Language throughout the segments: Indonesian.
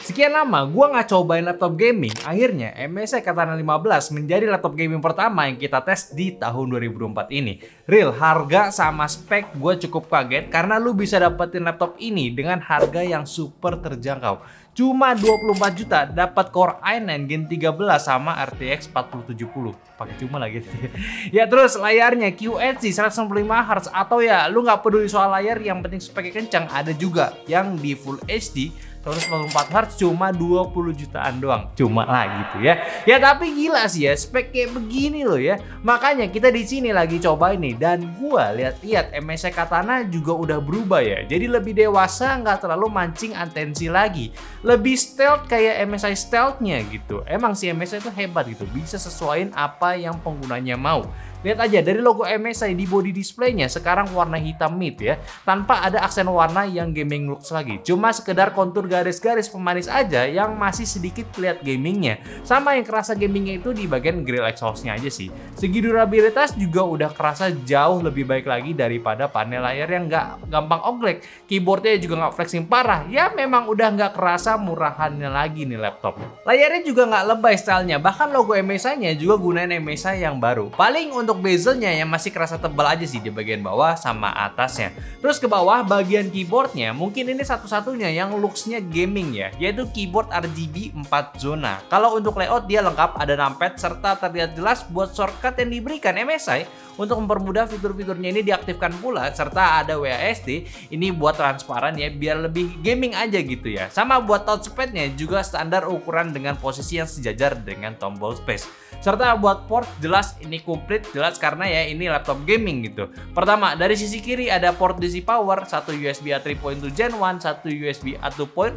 Sekian lama gua nggak cobain laptop gaming, akhirnya MSI Katana 15 menjadi laptop gaming pertama yang kita tes di tahun 2024 ini. Real, harga sama spek gue cukup kaget karena lu bisa dapetin laptop ini dengan harga yang super terjangkau. Cuma 24 juta dapat Core i9 Gen 13 sama RTX 4070. Pakai cuma lagi. Ya terus layarnya QHD 165Hz atau ya lu nggak peduli soal layar, yang penting speknya kencang, ada juga yang di Full HD 144Hz cuma 20 jutaan doang. Cuma lah gitu ya. Ya tapi gila sih ya, spek kayak begini loh ya. Makanya kita di sini lagi coba ini, dan gua lihat-lihat MSI Katana juga udah berubah ya. Jadi lebih dewasa, nggak terlalu mancing atensi lagi. Lebih stealth kayak MSI stealth-nya gitu. Emang si MSI itu hebat gitu, bisa sesuaiin apa yang penggunanya mau. Lihat aja dari logo MSI di body displaynya sekarang warna hitam mid ya, tanpa ada aksen warna yang gaming looks lagi. Cuma sekedar kontur garis-garis pemanis aja yang masih sedikit lihat gamingnya. Sama yang kerasa gamingnya itu di bagian grill exhaust-nya aja sih. Segi durabilitas juga udah kerasa jauh lebih baik lagi daripada panel layar yang nggak gampang oglek. Keyboardnya juga nggak flexing parah. Ya memang udah nggak kerasa murahannya lagi nih laptop. Layarnya juga nggak lebay stylenya, bahkan logo MSI-nya juga gunain MSI yang baru. Paling untuk bezelnya yang masih kerasa tebal aja sih di bagian bawah sama atasnya. Terus ke bawah bagian keyboardnya mungkin ini satu-satunya yang looksnya gaming ya, yaitu keyboard RGB 4 zona. Kalau untuk layout dia lengkap, ada numpad serta terlihat jelas buat shortcut yang diberikan MSI untuk mempermudah fitur-fiturnya ini diaktifkan pula, serta ada WASD ini buat transparan ya biar lebih gaming aja gitu ya. Sama buat touchpadnya juga standar ukuran dengan posisi yang sejajar dengan tombol space. Serta buat port jelas ini komplit, jelas karena ya ini laptop gaming gitu. Pertama dari sisi kiri ada port DC power, satu USB A 3.2 Gen 1, satu USB A 2.0.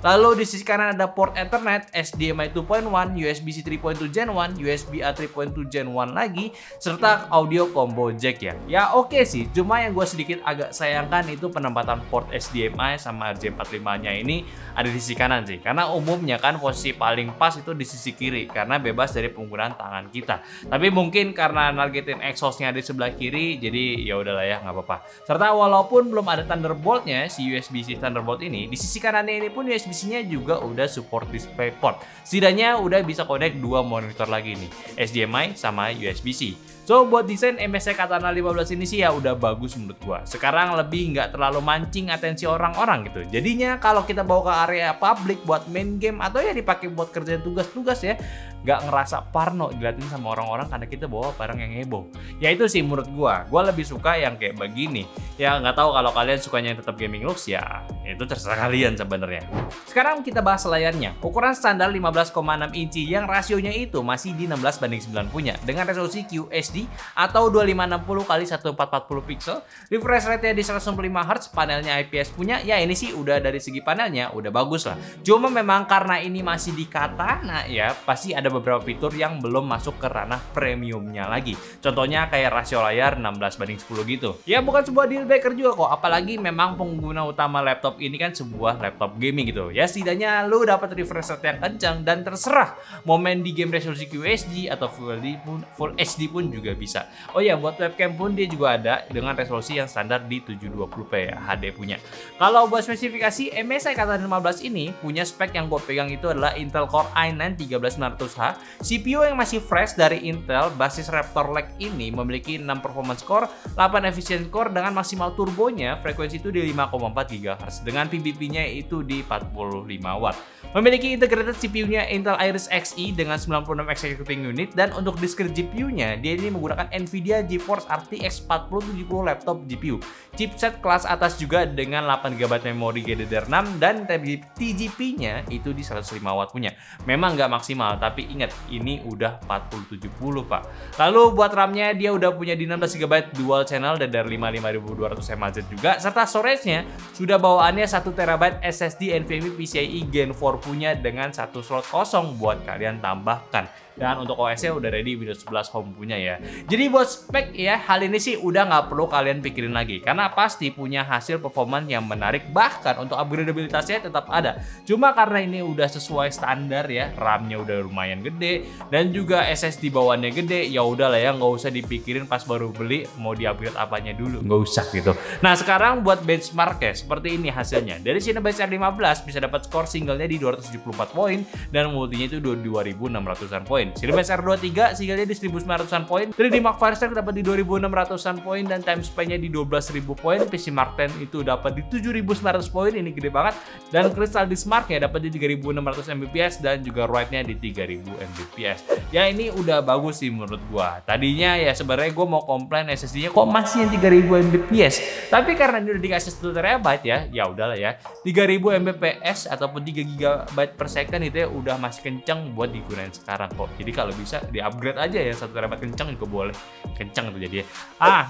Lalu di sisi kanan ada port Ethernet, HDMI 2.1, USB-C 3.2 Gen 1, USB A 3.2 Gen 1 lagi, serta audio combo jack ya. Ya oke sih, cuma yang gue sedikit agak sayangkan itu penempatan port HDMI sama RJ45-nya ini ada di sisi kanan sih. Karena umumnya kan posisi paling pas itu di sisi kiri karena bebas dari penggunaan tangan kita. Tapi mungkin karena nargetin exhaust-nya di sebelah kiri, jadi ya udahlah ya, nggak apa-apa. Serta walaupun belum ada Thunderbolt-nya, si USB-C Thunderbolt ini, di sisi kanannya ini pun USB-C-nya juga udah support DisplayPort. Setidaknya udah bisa connect dua monitor lagi nih, HDMI sama USB-C. So buat desain MSI Katana 15 ini sih ya udah bagus menurut gua. Sekarang lebih nggak terlalu mancing atensi orang-orang gitu. Jadinya kalau kita bawa ke area publik buat main game atau ya dipakai buat kerjaan tugas-tugas ya, nggak ngerasa parno diliatin sama orang-orang karena kita bawa barang yang heboh. Ya itu sih menurut gua lebih suka yang kayak begini. Ya nggak tahu kalau kalian sukanya yang tetap gaming looks ya itu terserah kalian sebenarnya. Sekarang kita bahas layarnya. Ukuran standar 15,6 inci yang rasionya itu masih di 16:9 punya dengan resolusi QHD atau 2560 x 1440 pixel, refresh rate-nya di 165Hz, panelnya IPS punya. Ya ini sih udah dari segi panelnya udah bagus lah. Cuma memang karena ini masih di Katana ya, pasti ada beberapa fitur yang belum masuk ke ranah premiumnya lagi. Contohnya kayak rasio layar 16:10 gitu. Ya bukan sebuah deal breaker juga kok, apalagi memang pengguna utama laptop ini kan sebuah laptop gaming gitu. Ya setidaknya lu dapat refresh rate yang kencang dan terserah mau main di game resolusi QHD atau Full HD pun juga bisa. Oh ya, buat webcam pun dia juga ada dengan resolusi yang standar di 720p ya, HD punya. Kalau buat spesifikasi, MSI Katana 15 ini punya spek yang gue pegang itu adalah Intel Core i9 13900H, CPU yang masih fresh dari Intel, basis Raptor Lake ini memiliki 6 performance core, 8 efficient core dengan maksimal turbonya frekuensi itu di 5,4 GHz dengan PBP-nya itu di 45 Watt. Memiliki integrated CPU-nya Intel Iris Xe dengan 96 executing unit, dan untuk discrete GPU-nya dia ini menggunakan Nvidia GeForce RTX 4070 laptop GPU. Chipset kelas atas juga dengan 8GB memori GDDR6 dan TGP-nya itu di 105 Watt punya. Memang nggak maksimal, tapi ingat ini udah 4070 Pak. Lalu buat RAM-nya dia udah punya di 16GB dual channel DDR5 5200 mAh juga, serta storage-nya sudah bawaannya 1TB SSD NVMe PCIe Gen 4 punya dengan satu slot kosong buat kalian tambahkan. Dan untuk OS-nya udah ready Windows 11 Home punya ya. Jadi buat spek ya, hal ini sih udah nggak perlu kalian pikirin lagi, karena pasti punya hasil performance yang menarik, bahkan untuk upgradabilitasnya tetap ada. Cuma karena ini udah sesuai standar ya, RAM-nya udah lumayan gede dan juga SSD bawaannya gede, ya udahlah ya, nggak usah dipikirin pas baru beli mau di-upgrade apanya dulu, nggak usah gitu. Nah sekarang buat benchmark ya, seperti ini hasilnya. Dari Cinebench R15 bisa dapat skor singlenya di 274 poin dan multinya itu 2600-an poin. Cinebench R23 singlenya di 1900-an poin, 3D Mark Firestyle dapat di 2600-an poin dan time span-nya di 12.000 poin. PC Mark 10 itu dapat di 7.900 poin, ini gede banget. Dan Crystal Disk Mark-nya dapat di 3.600 Mbps dan juga write-nya di 3.000 Mbps. Ya ini udah bagus sih menurut gua. Tadinya ya sebenarnya gua mau komplain SSD-nya kok masih yang 3.000 Mbps. Tapi karena ini udah dikasih 1 TB ya udahlah ya. 3.000 Mbps ataupun 3 GB per second itu ya udah masih kenceng buat digunain sekarang kok. Jadi kalau bisa di-upgrade aja ya, 1 TB kenceng juga boleh. Kenceng tuh jadi.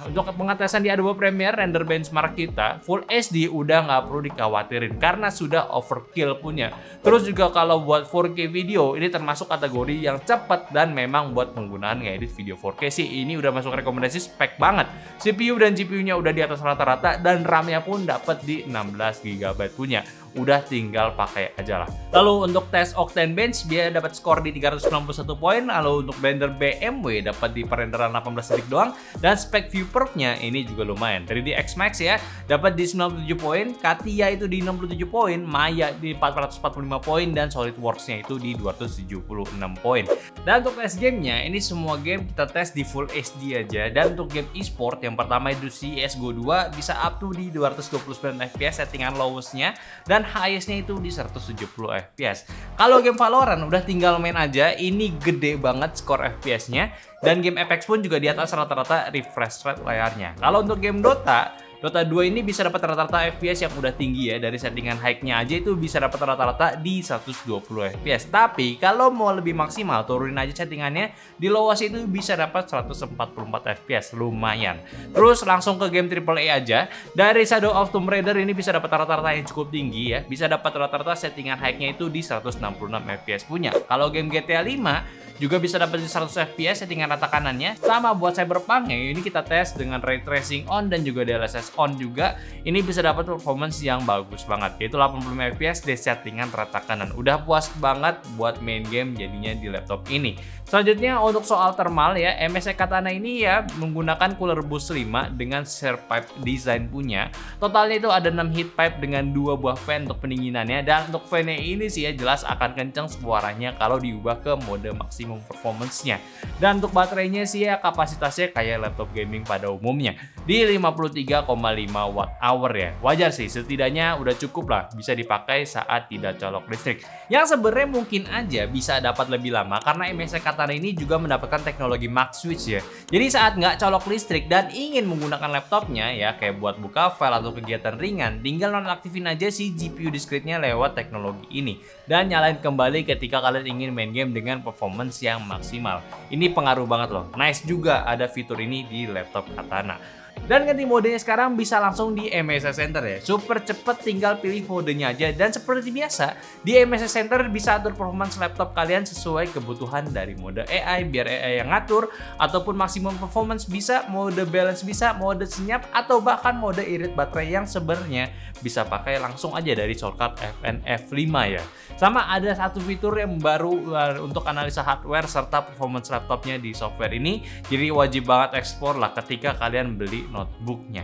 Untuk pengetesan di Adobe Premiere render benchmark kita Full HD udah nggak perlu dikhawatirin karena sudah overkill punya. Terus juga kalau buat 4K video ini termasuk kategori yang cepat dan memang buat penggunaan ngedit video 4K sih ini udah masuk rekomendasi spek banget. CPU dan GPU-nya udah di atas rata-rata dan RAM-nya pun dapat di 16 GB punya. Udah tinggal pakai aja lah. Lalu untuk tes Octane Bench dia dapat skor di 391 poin. Lalu untuk Blender BMW dapat di perenderan 18 detik doang. Dan spek viewport-nya ini juga lumayan. 3D Max ya dapat di 97 poin, Katia itu di 67 poin, Maya di 445 poin dan SolidWorks-nya itu di 276 poin. Dan untuk tes gamenya ini semua game kita tes di Full HD aja. Dan untuk game e-sport yang pertama itu CS:GO 2 bisa up to di 229 FPS settingan lowest-nya dan highest-nya itu di 170 FPS. Kalau game Valorant udah tinggal main aja, ini gede banget skor FPS-nya dan game Apex pun juga di atas rata-rata refresh rate layarnya. Kalau untuk game Dota 2 ini bisa dapat rata-rata FPS yang udah tinggi ya, dari settingan high-nya aja itu bisa dapat rata-rata di 120 FPS. Tapi kalau mau lebih maksimal turunin aja settingannya, di lowest itu bisa dapat 144 FPS, lumayan. Terus langsung ke game AAA aja, dari Shadow of Tomb Raider ini bisa dapat rata-rata yang cukup tinggi ya, bisa dapat rata-rata settingan high-nya itu di 166 FPS punya. Kalau game GTA 5 juga bisa dapat di 100 FPS settingan rata kanannya. Sama buat Cyberpunk ya, ini kita tes dengan ray tracing on dan juga DLSS on juga. Ini bisa dapat performance yang bagus banget, yaitu 85 FPS di settingan rata kanan. Udah puas banget buat main game jadinya di laptop ini. Selanjutnya untuk soal thermal ya, MSI Katana ini ya menggunakan cooler boost 5 dengan share pipe design punya. Totalnya itu ada 6 heat pipe dengan 2 buah fan untuk pendinginannya, dan untuk fan-nya ini sih ya jelas akan kenceng suaranya kalau diubah ke mode maksimum performance-nya. Dan untuk baterainya sih ya kapasitasnya kayak laptop gaming pada umumnya di 53,5 watt hour ya. Wajar sih, setidaknya udah cukup lah bisa dipakai saat tidak colok listrik. Yang sebenarnya mungkin aja bisa dapat lebih lama karena MSI Katana ini juga mendapatkan teknologi max switch ya. Jadi saat nggak colok listrik dan ingin menggunakan laptopnya ya kayak buat buka file atau kegiatan ringan, tinggal nonaktifin aja si GPU discrete-nya lewat teknologi ini dan nyalain kembali ketika kalian ingin main game dengan performance yang maksimal. Ini pengaruh banget loh. Nice juga ada fitur ini di laptop Katana. Dan ganti modenya sekarang bisa langsung di MSI Center ya. Super cepet, tinggal pilih modenya aja. Dan seperti biasa, di MSI Center bisa atur performance laptop kalian sesuai kebutuhan dari mode AI, biar AI yang ngatur, ataupun maksimum performance bisa, mode balance bisa, mode senyap, atau bahkan mode irit baterai yang sebenarnya bisa pakai langsung aja dari shortcut Fn F5 ya. Sama ada satu fitur yang baru untuk analisa hardware serta performance laptopnya di software ini. Jadi wajib banget ekspor lah ketika kalian beli notebooknya.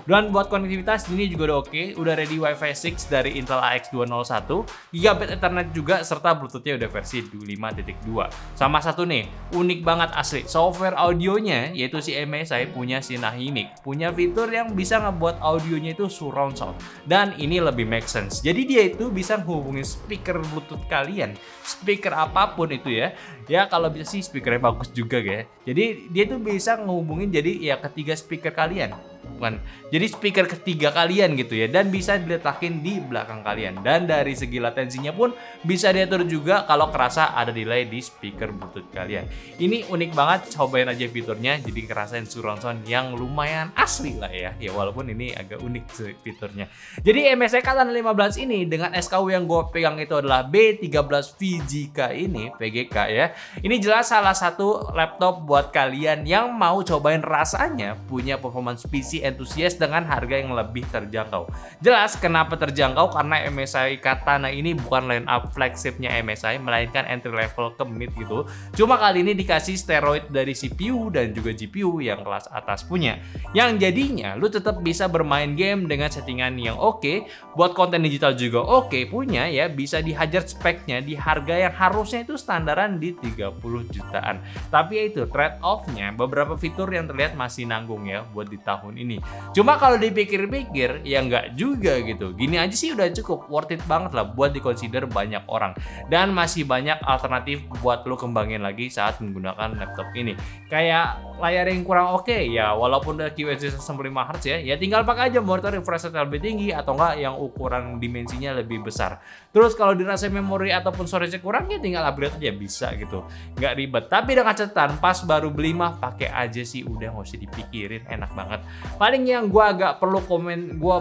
Dan buat konektivitas ini juga udah oke, udah ready Wi-Fi 6 dari Intel AX201, Gigabit Ethernet juga, serta Bluetooth-nya udah versi 5.2. Sama satu nih, unik banget asli, software audionya yaitu si MSI punya si Nahimic, punya fitur yang bisa ngebuat audionya itu surround sound. Dan ini lebih make sense. Jadi dia itu bisa menghubungi speaker Bluetooth kalian, speaker apapun itu ya. Ya kalau bisa sih speakernya bagus juga ya. Jadi dia tuh bisa ngehubungin jadi ya ketiga speaker kalian. bukan. Jadi speaker ketiga kalian gitu ya, dan bisa diletakin di belakang kalian. Dan dari segi latensinya pun bisa diatur juga kalau kerasa ada delay di speaker Bluetooth kalian. Ini unik banget, cobain aja fiturnya. Jadi ngerasain surround sound yang lumayan asli lah ya. Ya walaupun ini agak unik sih fiturnya. Jadi MSI Katana 15 ini dengan SKU yang gue pegang itu adalah B13 VGK ini, VGK ya. Ini jelas salah satu laptop buat kalian yang mau cobain rasanya punya performance PC enthusiast dengan harga yang lebih terjangkau. Jelas kenapa terjangkau, karena MSI Katana ini bukan line up flagshipnya MSI, melainkan entry level ke mid gitu. Cuma kali ini dikasih steroid dari CPU dan juga GPU yang kelas atas punya. Yang jadinya lu tetap bisa bermain game dengan settingan yang oke, buat konten digital juga oke punya ya, bisa dihajar speknya di harga yang harusnya itu standaran di 30 jutaan. Tapi ya itu trade off-nya, beberapa fitur yang terlihat masih nanggung ya buat di tahun ini. Cuma kalau dipikir-pikir ya nggak juga gitu. Gini aja sih udah cukup, worth it banget lah buat dikonsider banyak orang. Dan masih banyak alternatif buat lo kembangin lagi saat menggunakan laptop ini. Kayak layar yang kurang oke ya, walaupun udah QHD 65Hz ya tinggal pakai aja monitor refresh rate lebih tinggi atau enggak yang ukuran dimensinya lebih besar. Terus kalau dirasa memori ataupun storage kurang ya tinggal upgrade aja bisa gitu. Nggak ribet. Tapi dengan catatan pas baru beli mah pakai aja sih, udah nggak usah dipikirin, enak banget. Paling yang gua agak perlu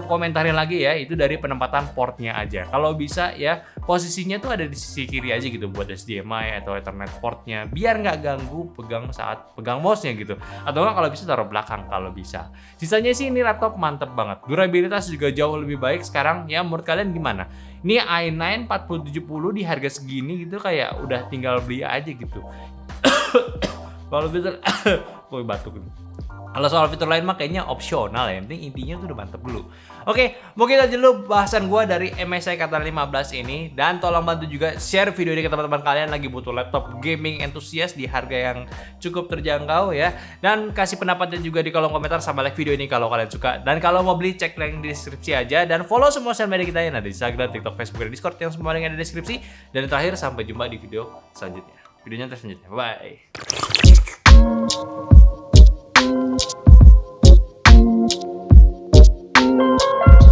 komentarin lagi ya, itu dari penempatan portnya aja. Kalau bisa ya posisinya tuh ada di sisi kiri aja gitu buat HDMI atau Ethernet portnya, biar nggak ganggu pegang saat pegang mouse-nya gitu. Atau nggak kalau bisa taruh belakang kalau bisa. Sisanya sih ini laptop mantep banget. Durabilitas juga jauh lebih baik sekarang ya. Menurut kalian gimana? Ini i9 4070 di harga segini gitu kayak udah tinggal beli aja gitu. Kalau fitur gue batuk gitu. Kalau soal fitur lain mah kayaknya opsional ya, yang penting intinya tuh udah mantep dulu. Oke, mungkin aja dulu bahasan gue dari MSI Katana 15 ini. Dan tolong bantu juga share video ini ke teman-teman kalian lagi butuh laptop gaming enthusiast di harga yang cukup terjangkau ya. Dan kasih pendapatnya juga di kolom komentar, sama like video ini kalau kalian suka. Dan kalau mau beli cek link di deskripsi aja. Dan follow semua sosial media kita yang ada di Instagram, TikTok, Facebook, dan Discord yang semua link ada di deskripsi. Dan terakhir sampai jumpa di video selanjutnya. Videonya selanjutnya. Bye.